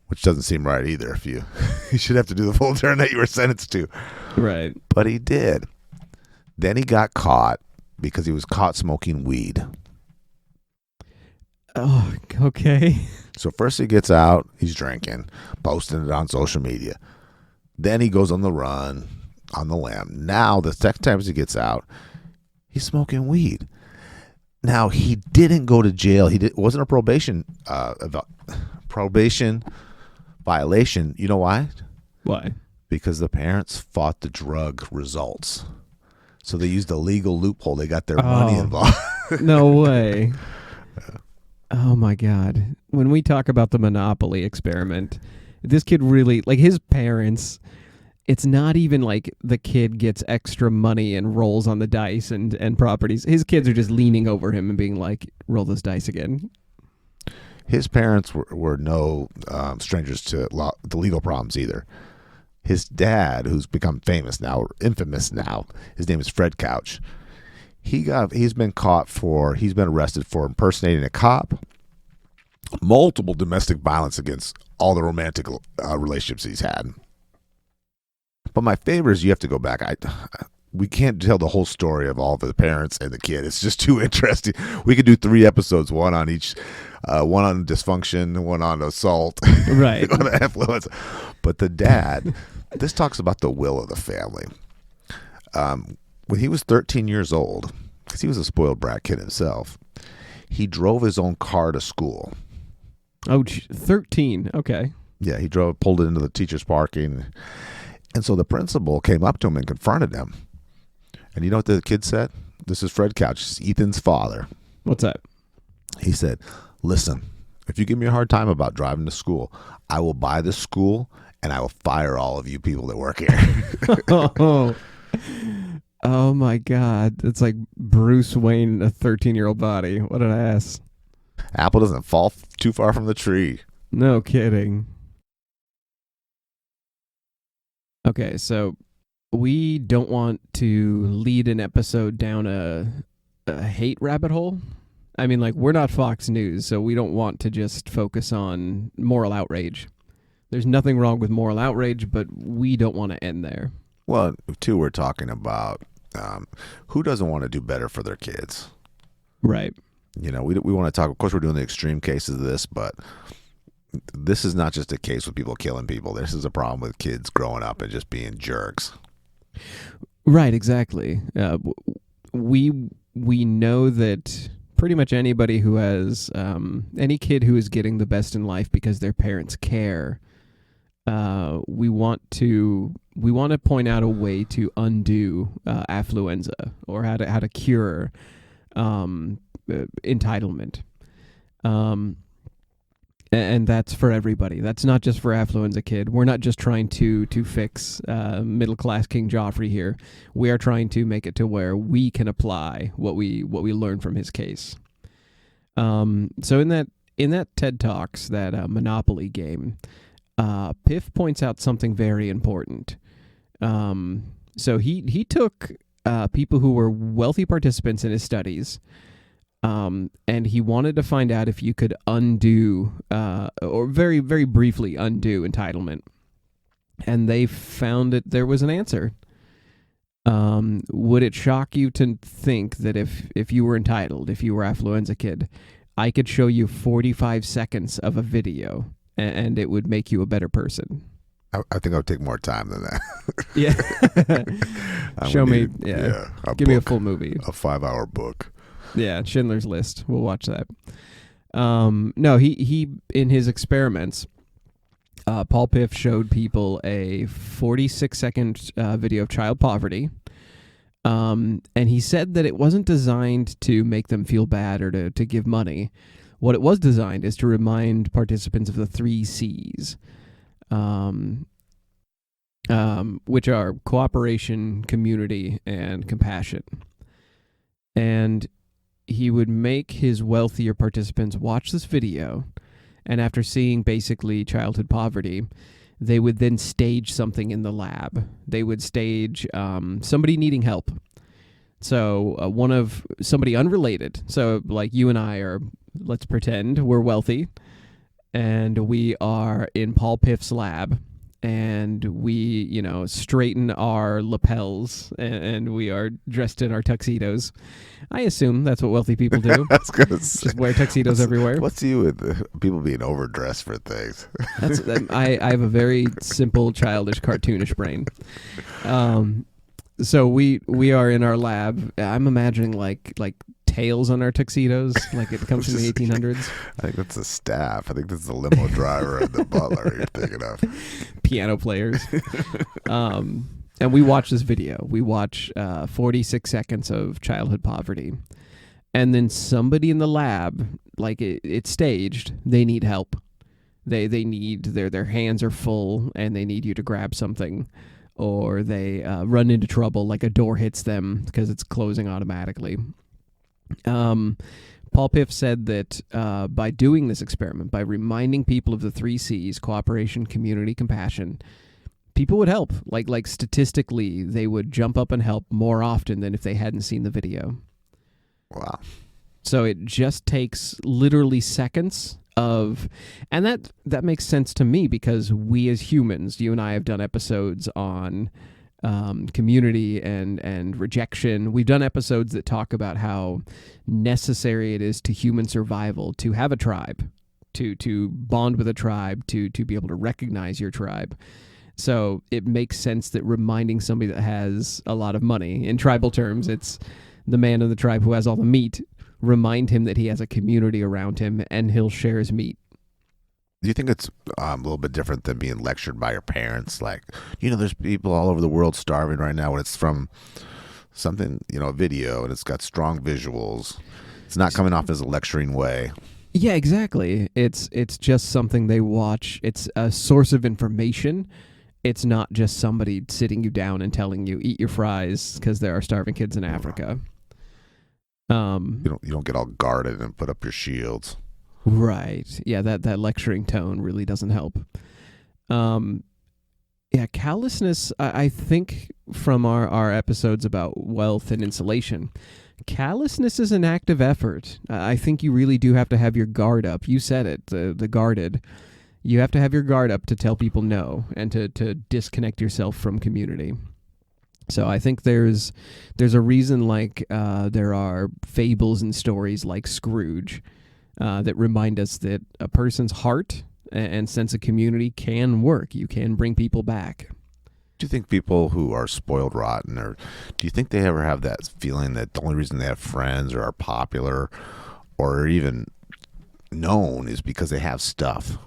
which doesn't seem right either. If you should have to do the full term that you were sentenced to. Right. But he did. Then he got caught because he was caught smoking weed. Oh, okay. So first he gets out, he's drinking, posting it on social media. Then he goes on the run, on the lam. Now the second time he gets out, he's smoking weed. Now he didn't go to jail. It wasn't a probation violation. You know why? Why? Because the parents fought the drug results. So they used a legal loophole. They got their money involved. No way. Oh my God. When we talk about the Monopoly experiment, this kid really, like his parents, it's not even like the kid gets extra money and rolls on the dice and properties. His kids are just leaning over him and being like, roll this dice again. His parents were no strangers to the legal problems either. His dad, who's become famous now, or infamous now, his name is Fred Couch. He's been arrested for impersonating a cop, multiple domestic violence against all the romantic relationships he's had. But my favorite is you have to go back. We can't tell the whole story of all of the parents and the kid. It's just too interesting. We could do 3 episodes, one on each, one on dysfunction, one on assault, Right. one on affluence. But the dad, this talks about the will of the family. When he was 13 years old, because he was a spoiled brat kid himself, he drove his own car to school. Oh, 13. Okay. Yeah, he pulled it into the teacher's parking. And so the principal came up to him and confronted him. And you know what the kid said? This is Fred Couch, Ethan's father. What's that? He said, "Listen, If you give me a hard time about driving to school, I will buy the school and I will fire all of you people that work here. Oh, oh my God. It's like Bruce Wayne, a 13-year-old body. What an ass. Apple doesn't fall too far from the tree. No kidding. Okay, so we don't want to lead an episode down a hate rabbit hole. I mean, like, we're not Fox News, so we don't want to just focus on moral outrage. There's nothing wrong with moral outrage, but we don't want to end there. Well, too, we're talking about who doesn't want to do better for their kids. Right. You know, we want to talk. Of course, we're doing the extreme cases of this, but this is not just a case with people killing people. This is a problem with kids growing up and just being jerks. Right, exactly. We know that pretty much anybody who has any kid who is getting the best in life because their parents care. We want to point out a way to undo affluenza, or how to cure entitlement. And that's for everybody. That's not just for Affluenza Kid. We're not just trying to fix middle class King Joffrey here. We are trying to make it to where we can apply what we learned from his case. So in that TED Talks, that Monopoly game, Piff points out something very important. So he took people who were wealthy participants in his studies, and he wanted to find out if you could undo, or very, very briefly undo entitlement. And they found that there was an answer. Would it shock you to think that if you were entitled, if you were Affluenza Kid, I could show you 45 seconds of a video and it would make you a better person? I think I would take more time than that. Yeah. Show me. Yeah. Give me a full movie. A 5-hour book. Yeah, Schindler's List. We'll watch that. No, he in his experiments, Paul Piff showed people a 46-second video of child poverty, and he said that it wasn't designed to make them feel bad or to give money. What it was designed is to remind participants of the 3 C's, which are cooperation, community, and compassion. And he would make his wealthier participants watch this video, and after seeing basically childhood poverty, they would then stage something in the lab. They would stage somebody needing help. So somebody unrelated. So like you and I are, let's pretend we're wealthy, and we are in Paul Piff's lab, and we, straighten our lapels, and we are dressed in our tuxedos. I assume that's what wealthy people do. I was gonna say, just wear tuxedos everywhere. What's you with people being overdressed for things? I have a very simple, childish, cartoonish brain. So we are in our lab. I'm imagining like tails on our tuxedos, like it comes from the 1800s. I think that's the staff. I think that's the limo driver and the butler you're thinking of. Piano players. And we watch this video. We watch 46 seconds of childhood poverty. And then somebody in the lab, like it's staged, they need help. They need, their hands are full and they need you to grab something. Or they run into trouble, like a door hits them because it's closing automatically. Paul Piff said that by doing this experiment, by reminding people of the 3 C's, cooperation, community, compassion, people would help. Like statistically, they would jump up and help more often than if they hadn't seen the video. Wow. So it just takes literally seconds of, and that makes sense to me because we as humans, you and I have done episodes on community and rejection. We've done episodes that talk about how necessary it is to human survival to have a tribe, to bond with a tribe, to be able to recognize your tribe. So it makes sense that reminding somebody that has a lot of money, in tribal terms, it's the man of the tribe who has all the meat, remind him that he has a community around him and he'll share his meat. Do you think it's a little bit different than being lectured by your parents? Like, there's people all over the world starving right now when it's from something, a video, and it's got strong visuals. It's not coming off as a lecturing way. Yeah, exactly. It's just something they watch. It's a source of information. It's not just somebody sitting you down and telling you eat your fries because there are starving kids in Africa. You don't get all guarded and put up your shields. Right. Yeah, that lecturing tone really doesn't help. Um, yeah, callousness, I think from our episodes about wealth and insulation, callousness is an active effort. I think you really do have to have your guard up. You said it, the guarded. You have to have your guard up to tell people no and to disconnect yourself from community. So I think there's a reason like there are fables and stories like Scrooge that remind us that a person's heart and sense of community can work. You can bring people back. Do you think people who are spoiled rotten, or do you think they ever have that feeling that the only reason they have friends or are popular or are even known is because they have stuff?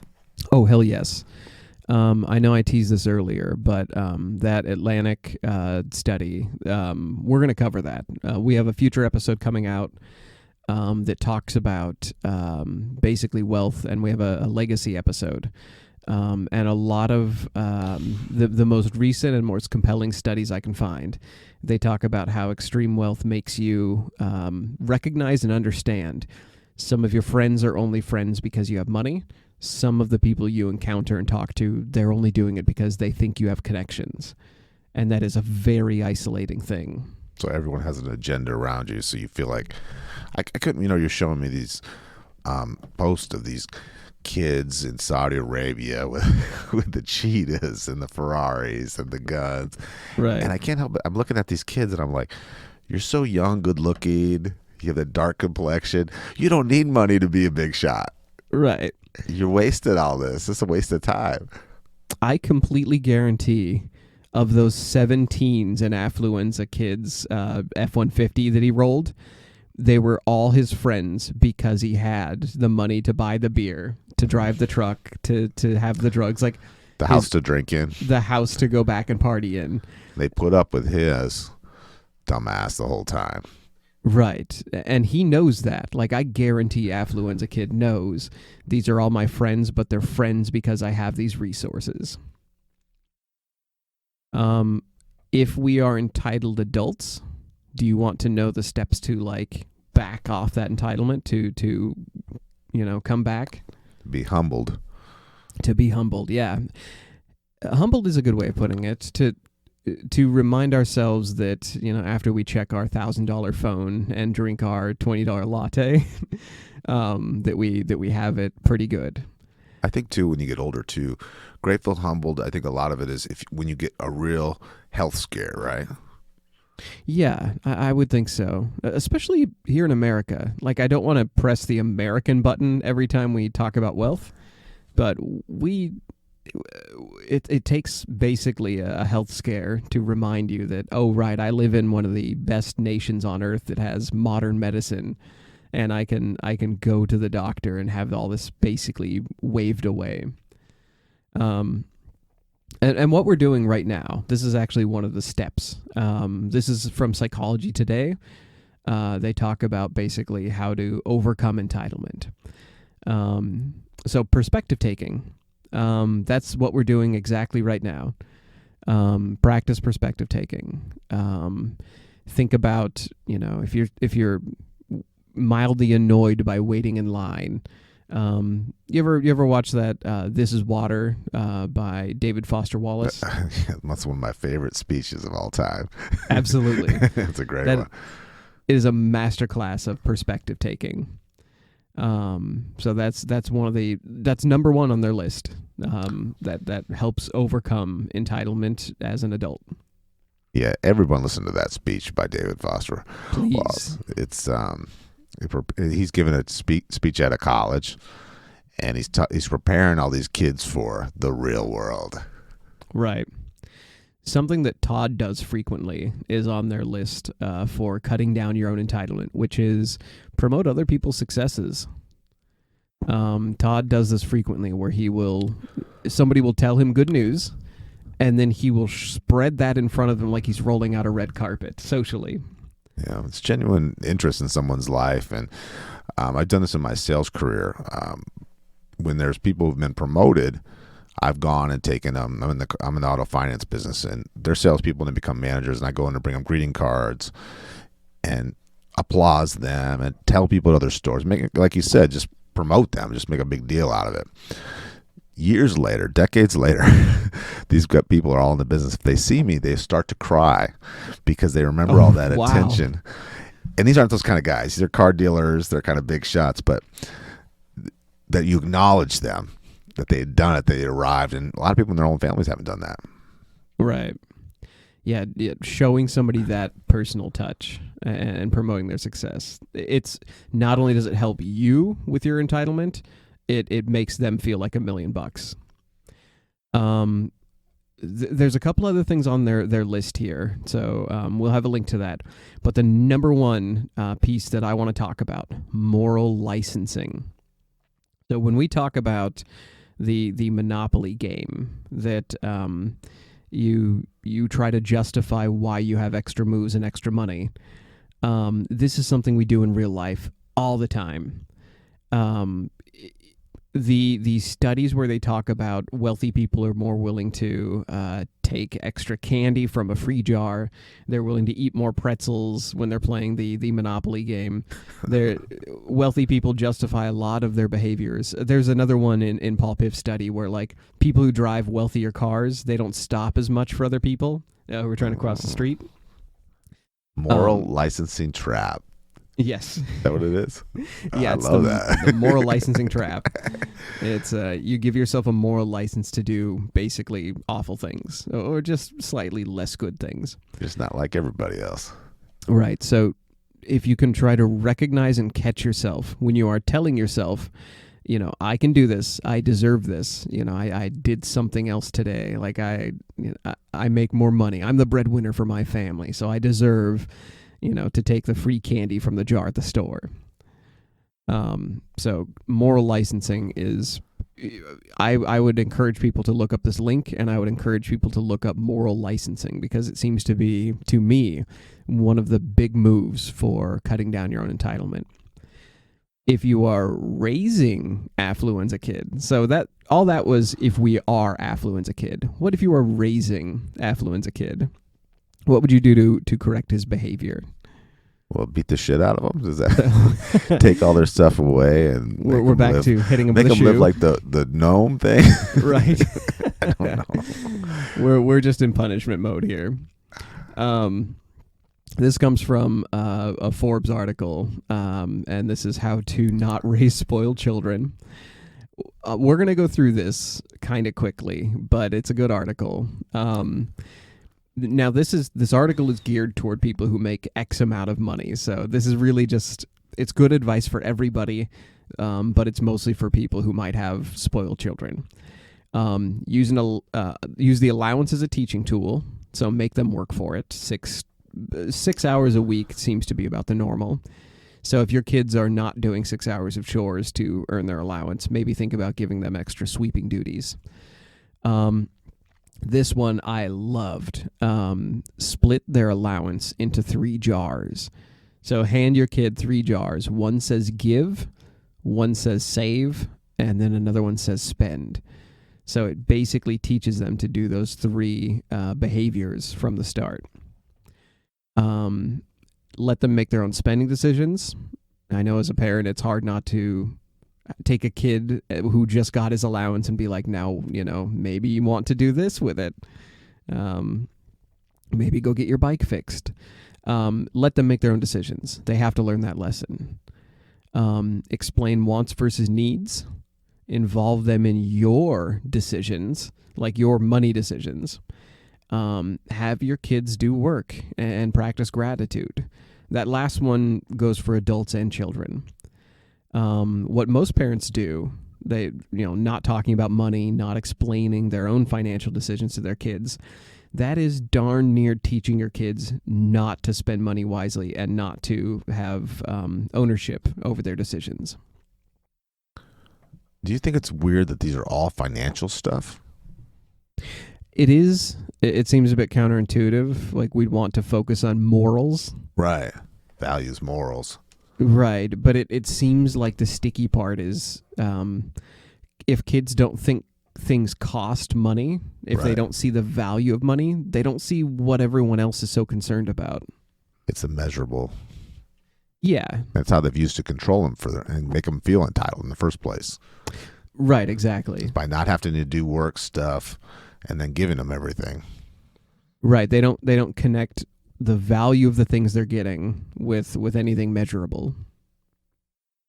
Oh, hell yes. I know I teased this earlier, but that Atlantic study, we're going to cover that. We have a future episode coming out that talks about basically wealth, and we have a legacy episode. And a lot of the most recent and most compelling studies I can find, they talk about how extreme wealth makes you recognize and understand some of your friends are only friends because you have money. Some of the people you encounter and talk to, they're only doing it because they think you have connections. And that is a very isolating thing. So everyone has an agenda around you. So you feel like, I couldn't, you're showing me these posts of these kids in Saudi Arabia with the cheetahs and the Ferraris and the guns. Right. And I can't help it. I'm looking at these kids and I'm like, you're so young, good looking. You have that dark complexion. You don't need money to be a big shot. Right. You're wasting all this. It's a waste of time. I completely guarantee of those 17s in Affluenza Kid's F-150 that he rolled, they were all his friends because he had the money to buy the beer, to drive the truck, to have the drugs, like the house to drink in, the house to go back and party in. They put up with his dumbass the whole time. Right. And he knows that. Like, I guarantee Affluenza Kid knows these are all my friends, but they're friends because I have these resources. If we are entitled adults, do you want to know the steps to, like, back off that entitlement, to come back? Be humbled. To be humbled, yeah. Humbled is a good way of putting it. To remind ourselves that, after we check our $1,000 phone and drink our $20 latte, that we have it pretty good. I think too, when you get older too, grateful, humbled, I think a lot of it is when you get a real health scare, right? Yeah, I would think so. Especially here in America. Like, I don't want to press the American button every time we talk about wealth, but it takes basically a health scare to remind you that, oh, right, I live in one of the best nations on earth that has modern medicine, and I can go to the doctor and have all this basically waved away. And what we're doing right now, this is actually one of the steps. This is from Psychology Today. They talk about basically how to overcome entitlement. So perspective taking. That's what we're doing exactly right now. Practice perspective taking. Think about, if you're mildly annoyed by waiting in line. You ever watch that This Is Water by David Foster Wallace? That's one of my favorite speeches of all time. Absolutely. It's a great one. It is a masterclass of perspective taking. So that's number one on their list. That helps overcome entitlement as an adult. Yeah, everyone listen to that speech by David Foster. Please. Well, it's he's giving a speech at a college, and he's preparing all these kids for the real world. Right. Something that Todd does frequently is on their list for cutting down your own entitlement, which is promote other people's successes. Todd does this frequently where somebody will tell him good news, and then he will spread that in front of them like he's rolling out a red carpet socially. Yeah, it's genuine interest in someone's life, and I've done this in my sales career. When there's people who've been promoted, I've gone and taken them. I'm in the auto finance business, and they're salespeople and they become managers, and I go in and bring them greeting cards and applause them and tell people at other stores. Make it, like you said, just promote them, just make a big deal out of it. Years later, decades later, these people are all in the business. If they see me, they start to cry because they remember all that attention. And these aren't those kind of guys. These are car dealers. They're kind of big shots, but that you acknowledge them, that they had done it, they arrived. And a lot of people in their own families haven't done that. Right. Yeah, showing somebody that personal touch and promoting their success. It's not only does it help you with your entitlement, it makes them feel like $1 million. There's a couple other things on their list here, so we'll have a link to that. But the number one piece that I want to talk about, moral licensing. So when we talk about the monopoly game, that you try to justify why you have extra moves and extra money, this is something we do in real life all the time. The studies where they talk about wealthy people are more willing to take extra candy from a free jar. They're willing to eat more pretzels when they're playing the Monopoly game. Wealthy people justify a lot of their behaviors. There's another one in Paul Piff's study where, like, people who drive wealthier cars, they don't stop as much for other people who are trying to cross the street. Moral licensing trap. Yes. Is that what it is? Yeah, it's the moral licensing trap. It's you give yourself a moral license to do basically awful things or just slightly less good things. Just not like everybody else. Right. So if you can try to recognize and catch yourself when you are telling yourself, I can do this. I deserve this. I did something else today. Like I make more money. I'm the breadwinner for my family, so I deserve to take the free candy from the jar at the store. So moral licensing is, I would encourage people to look up this link, and I would encourage people to look up moral licensing, because it seems to be, to me, one of the big moves for cutting down your own entitlement. If you are raising Affluenza Kid, so that all that was if we are Affluenza Kid. What if you are raising Affluenza Kid? What would you do to correct his behavior? Well, beat the shit out of them. Does that take all their stuff away and we're back to hitting them make with a them shoe? live like the gnome thing? Right. I don't know. We're just in punishment mode here. This comes from a Forbes article, and this is how to not raise spoiled children. We're going to go through this kind of quickly, but it's a good article. Now, this article is geared toward people who make X amount of money. So this is really just, it's good advice for everybody, but it's mostly for people who might have spoiled children. Use the allowance as a teaching tool. So make them work for it. 6 hours a week seems to be about the normal. So if your kids are not doing 6 hours of chores to earn their allowance, maybe think about giving them extra sweeping duties. This one I loved. Split their allowance into 3 jars. So hand your kid 3 jars. One says give, one says save, and then another one says spend. So it basically teaches them to do those 3 behaviors from the start. Let them make their own spending decisions. I know as a parent it's hard not to take a kid who just got his allowance and be like, now, maybe you want to do this with it. Maybe go get your bike fixed. Let them make their own decisions. They have to learn that lesson. Explain wants versus needs. Involve them in your decisions, like your money decisions. Have your kids do work and practice gratitude. That last one goes for adults and children. What most parents do, they, not talking about money, not explaining their own financial decisions to their kids, that is darn near teaching your kids not to spend money wisely and not to have ownership over their decisions. Do you think it's weird that these are all financial stuff? It is. It seems a bit counterintuitive. Like we'd want to focus on morals. Right. Values, morals. Right, but it seems like the sticky part is if kids don't think things cost money, if they Right. don't see the value of money, they don't see what everyone else is so concerned about. It's immeasurable. Yeah, That's how they've used to control them and make them feel entitled in the first place right, exactly. by not having to do work stuff and then giving them everything. Right, they don't connect the value of the things they're getting with anything measurable.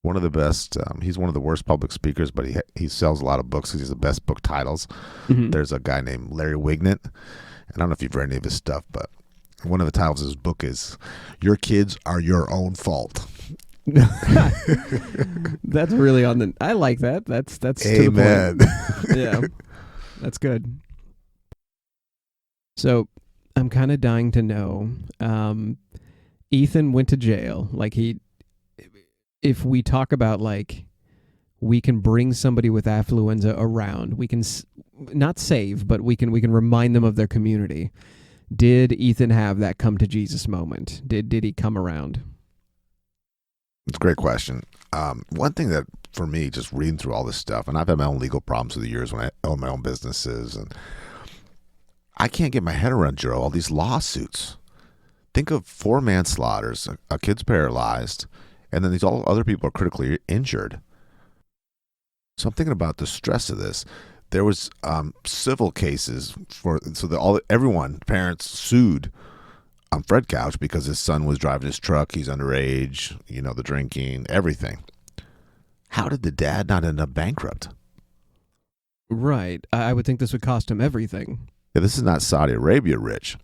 One of the best. He's one of the worst public speakers, but he sells a lot of books because he's the best book titles. Mhm. There's a guy named Larry Wignett, and I don't know if you've read any of his stuff, but one of the titles of his book is "Your Kids Are Your Own Fault." That's really on the. I like that. That's Amen. to the point. Yeah, that's good. So, I'm kind of dying to know. Ethan went to jail. If we talk about we can bring somebody with affluenza around, we can not save, but we can remind them of their community. Did Ethan have that come to Jesus moment? Did he come around? It's a great question. One thing that, for me, just reading through all this stuff, and I've had my own legal problems through the years when I own my own businesses, and I can't get my head around, Joe, all these lawsuits. Think of 4 manslaughters, a kid's paralyzed, and then these all other people are critically injured. So I'm thinking about the stress of this. There was civil cases everyone, parents sued Fred Couch because his son was driving his truck. He's underage, the drinking, everything. How did the dad not end up bankrupt? Right. I would think this would cost him everything. Yeah, this is not Saudi Arabia rich.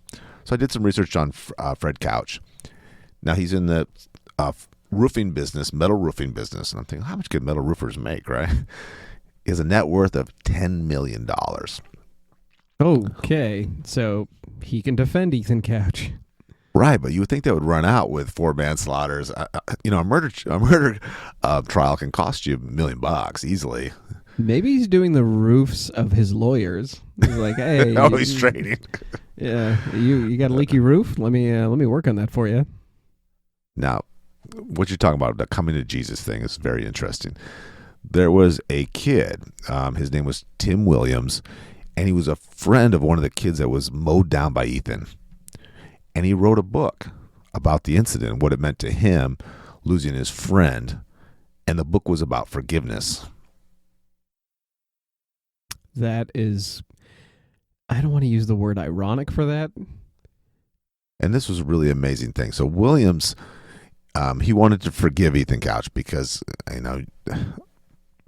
So I did some research on Fred Couch. Now he's in the roofing business, metal roofing business. And I'm thinking, how much could metal roofers make, right? He has a net worth of $10 million. Okay. So he can defend Ethan Couch. Right, but you would think that would run out with 4 manslaughters. A murder trial can cost you $1 million easily. Maybe he's doing the roofs of his lawyers. He's like, hey, he's trading. Yeah, you got a leaky roof? Let me work on that for you. Now, what you're talking about, the coming to Jesus thing, is very interesting. There was a kid. His name was Tim Williams, and he was a friend of one of the kids that was mowed down by Ethan. And he wrote a book about the incident, what it meant to him losing his friend. And the book was about forgiveness. That is, I don't want to use the word ironic for that. And this was a really amazing thing. So Williams, he wanted to forgive Ethan Couch because,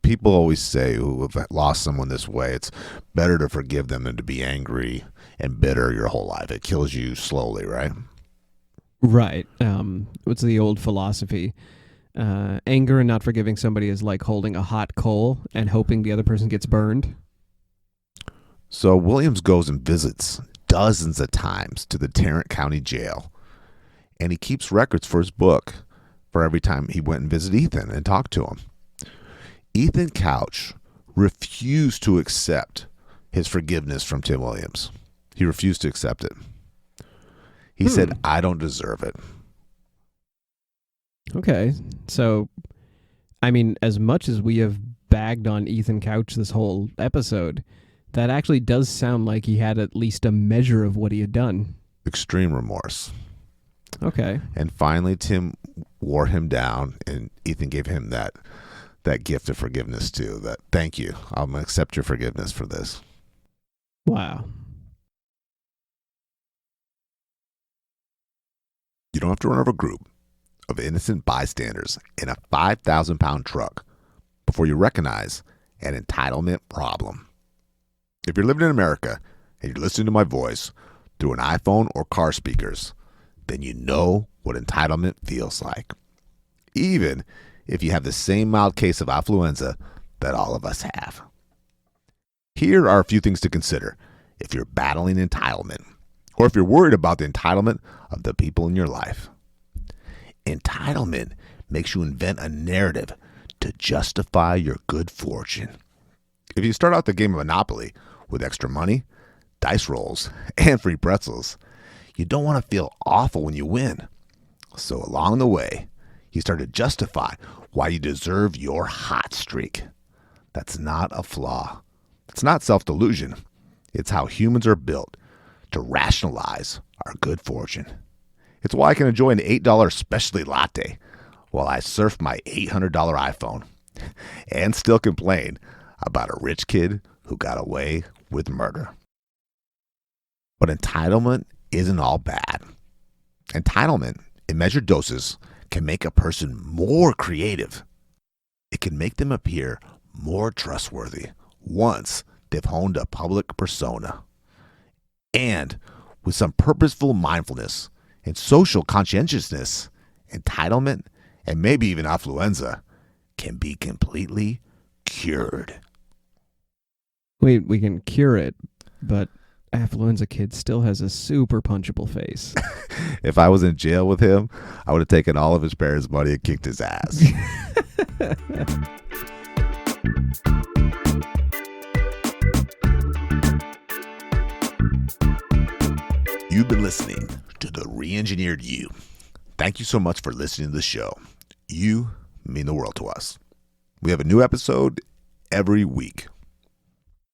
people always say who have lost someone this way, it's better to forgive them than to be angry and bitter your whole life. It kills you slowly, right? Right. What's the old philosophy? Anger and not forgiving somebody is like holding a hot coal and hoping the other person gets burned. So Williams goes and visits dozens of times to the Tarrant County Jail, and he keeps records for his book for every time he went and visited Ethan and talked to him. Ethan Couch refused to accept his forgiveness from Tim Williams. He refused to accept it. He said, I don't deserve it. Okay. So, I mean, as much as we have bagged on Ethan Couch this whole episode, that actually does sound like he had at least a measure of what he had done. Extreme remorse. Okay. And finally, Tim wore him down, and Ethan gave him that gift of forgiveness too. That, thank you. I'm going to accept your forgiveness for this. Wow. You don't have to run over a group of innocent bystanders in a 5,000-pound truck before you recognize an entitlement problem. If you're living in America and you're listening to my voice through an iPhone or car speakers, then you know what entitlement feels like. Even if you have the same mild case of affluenza that all of us have. Here are a few things to consider if you're battling entitlement, or if you're worried about the entitlement of the people in your life. Entitlement makes you invent a narrative to justify your good fortune. If you start out the game of Monopoly with extra money, dice rolls, and free pretzels, you don't want to feel awful when you win. So along the way, You start to justify why you deserve your hot streak. That's not a flaw. It's not self-delusion. It's how humans are built to rationalize our good fortune. It's why I can enjoy an $8 specialty latte while I surf my $800 iPhone and still complain about a rich kid who got away with murder. But entitlement isn't all bad. Entitlement, in measured doses, can make a person more creative. It can make them appear more trustworthy once they've honed a public persona. And with some purposeful mindfulness and social conscientiousness, entitlement, and maybe even affluenza, can be completely cured. We can cure it, but Affluenza Kid still has a super punchable face. If I was in jail with him, I would have taken all of his parents' money and kicked his ass. You've been listening to The Re-Engineered You. Thank you so much for listening to the show. You mean the world to us. We have a new episode every week.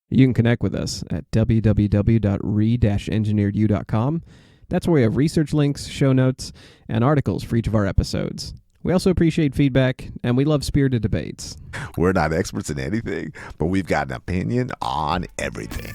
You can connect with us at www.re-engineeredyou.com. That's where we have research links, show notes, and articles for each of our episodes. We also appreciate feedback, and we love spirited debates. We're not experts in anything, but we've got an opinion on everything.